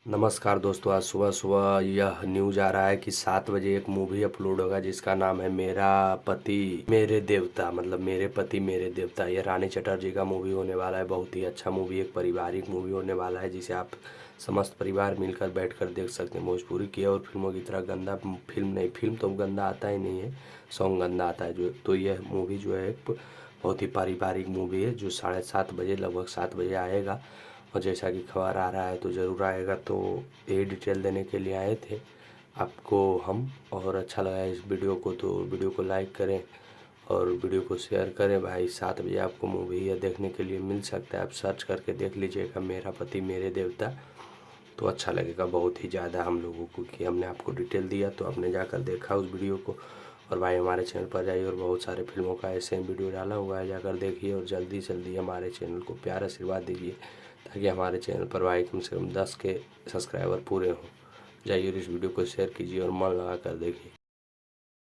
नमस्कार दोस्तों, आज सुबह सुबह यह न्यूज आ रहा है कि 7 बजे एक मूवी अपलोड होगा जिसका नाम है मेरा पति मेरे देवता, मतलब मेरे पति मेरे देवता। यह रानी चटर्जी का मूवी होने वाला है। बहुत ही अच्छा मूवी, एक पारिवारिक मूवी होने वाला है जिसे आप समस्त परिवार मिलकर बैठकर देख सकते हैं। भोजपुरी की और फिल्मों की तरह गंदा फिल्म नहीं, फिल्म तो गंदा आता ही नहीं है, सॉन्ग गंदा आता है जो। तो यह मूवी जो है एक बहुत ही पारिवारिक मूवी है जो 7:30 बजे, लगभग 7 बजे आएगा। और जैसा कि खबर आ रहा है तो ज़रूर आएगा, तो यही डिटेल देने के लिए आए थे आपको हम। और अच्छा लगा इस वीडियो को तो वीडियो को लाइक करें और वीडियो को शेयर करें भाई। 7 बजे आपको मूवी यह देखने के लिए मिल सकता है, आप सर्च करके देख लीजिएगा मेरा पति मेरे देवता, तो अच्छा लगेगा बहुत ही ज़्यादा हम लोगों को कि हमने आपको डिटेल दिया तो आपने जाकर देखा उस वीडियो को। और भाई हमारे चैनल पर जाइए और बहुत सारे फिल्मों का ऐसे वीडियो डाला हुआ है, जाकर देखिए और जल्दी से जल्दी हमारे चैनल को प्यार आशीर्वाद दीजिए ताकि हमारे चैनल पर भाई कम से कम 10 के सब्सक्राइबर पूरे हों। जाइए और इस वीडियो को शेयर कीजिए और मन लगा कर देखिए।